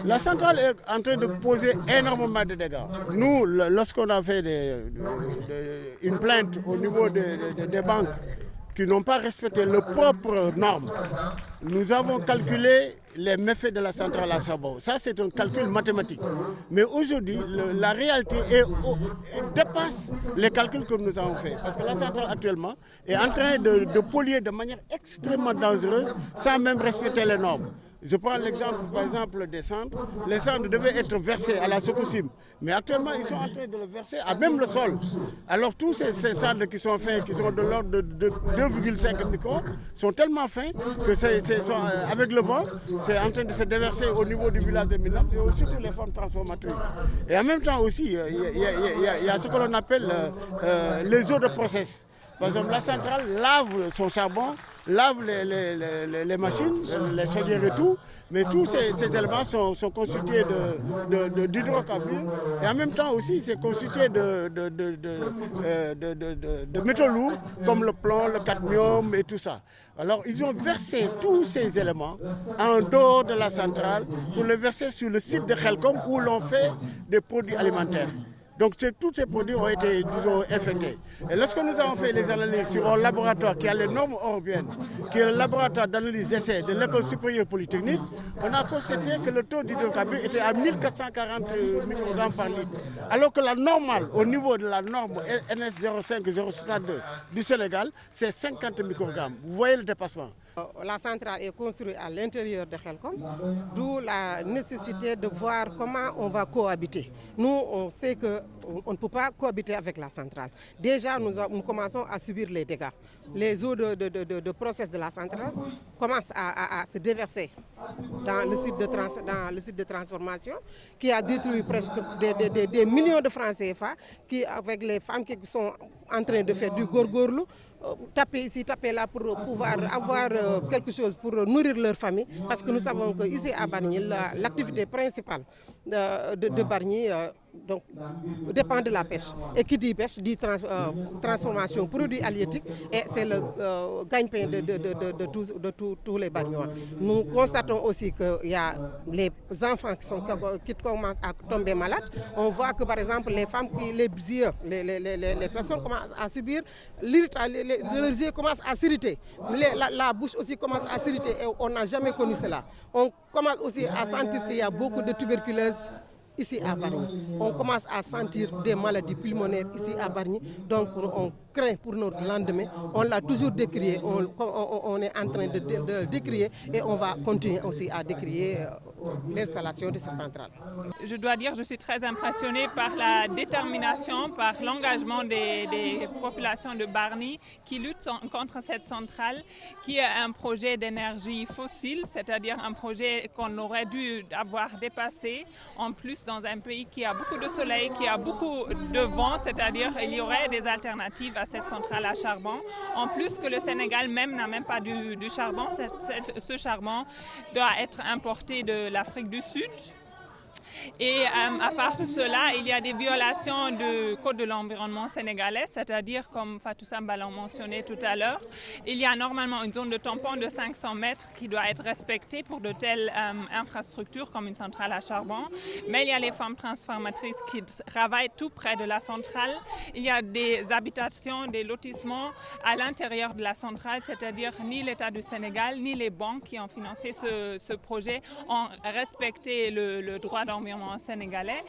La centrale est en train de poser énormément de dégâts. Nous, lorsqu'on a fait une plainte au niveau des banques qui n'ont pas respecté leurs propres normes, nous avons calculé les méfaits de la centrale à charbon. Ça, c'est un calcul mathématique. Mais aujourd'hui, la réalité dépasse les calculs que nous avons faits. Parce que la centrale, actuellement, est en train de polluer de manière extrêmement dangereuse sans même respecter les normes. Je prends l'exemple, par exemple, des cendres. Les cendres devaient être versées à la Sococim, mais actuellement, ils sont en train de le verser à même le sol. Alors, tous ces cendres qui sont fins, qui sont de l'ordre de 2,5 microns, sont tellement fins que avec le vent, c'est en train de se déverser au niveau du village de Minam et surtout les formes transformatrices. Et en même temps aussi, il y a ce que l'on appelle les eaux de process. Par exemple, la centrale lave son charbon, lave les machines, les chaudières et tout, mais tous ces éléments sont constitués d'hydrocarbures et en même temps aussi c'est constitué de métaux lourds comme le plomb, le cadmium et tout ça. Alors ils ont versé tous ces éléments en dehors de la centrale pour les verser sur le site de Khelcom où l'on fait des produits alimentaires. Donc tous ces produits ont été, disons, infectés. Et lorsque nous avons fait les analyses sur un laboratoire qui a les normes européennes, qui est le laboratoire d'analyse d'essai de l'École supérieure polytechnique, on a constaté que le taux d'hydrocarbures était à 1440 microgrammes par litre. Alors que la normale, au niveau de la norme NS 05062 du Sénégal, c'est 50 microgrammes. Vous voyez le dépassement. La centrale est construite à l'intérieur de Khelcom, d'où la nécessité de voir comment on va cohabiter. Nous, on sait qu'on ne peut pas cohabiter avec la centrale. Déjà, nous commençons à subir les dégâts. Les eaux de process de la centrale commencent à se déverser dans le site de transformation qui a détruit presque des millions de francs CFA qui, avec les femmes qui sont en train de faire du gorgorlou, taper ici, taper là pour pouvoir avoir quelque chose pour nourrir leur famille. Parce que nous savons qu'ici à Bargny, l'activité principale de Bargny dépend de la pêche. Et qui dit pêche dit transformation produits halieutiques et c'est le gagne-pain de tous les Bargnois. Nous constatons aussi qu'il y a les enfants qui commencent à tomber malades. On voit que par exemple les femmes, les personnes commencent à subir l'irritation, leurs yeux commencent à s'irriter. La bouche aussi commence à s'irriter et on n'a jamais connu cela. On commence aussi à sentir qu'il y a beaucoup de tuberculose ici à Bargny. On commence à sentir des maladies pulmonaires ici à Bargny. Donc on craint pour notre lendemain. On l'a toujours décrié. On est en train de le décrier et on va continuer aussi à décrier l'installation de cette centrale. Je dois dire que je suis très impressionnée par la détermination, par l'engagement des populations de Bargny qui luttent contre cette centrale qui est un projet d'énergie fossile, c'est-à-dire un projet qu'on aurait dû avoir dépassé en plus dans un pays qui a beaucoup de soleil, qui a beaucoup de vent, c'est-à-dire il y aurait des alternatives à cette centrale à charbon. En plus que le Sénégal même n'a même pas du charbon, ce charbon doit être importé de l'Afrique du Sud. Et à part de cela, il y a des violations du Code de l'environnement sénégalais, c'est-à-dire, comme Fatou Samba l'a mentionné tout à l'heure, il y a normalement une zone de tampon de 500 mètres qui doit être respectée pour de telles infrastructures comme une centrale à charbon. Mais il y a les femmes transformatrices qui travaillent tout près de la centrale. Il y a des habitations, des lotissements à l'intérieur de la centrale, c'est-à-dire ni l'État du Sénégal, ni les banques qui ont financé ce projet ont respecté le droit d'environnement sénégalais.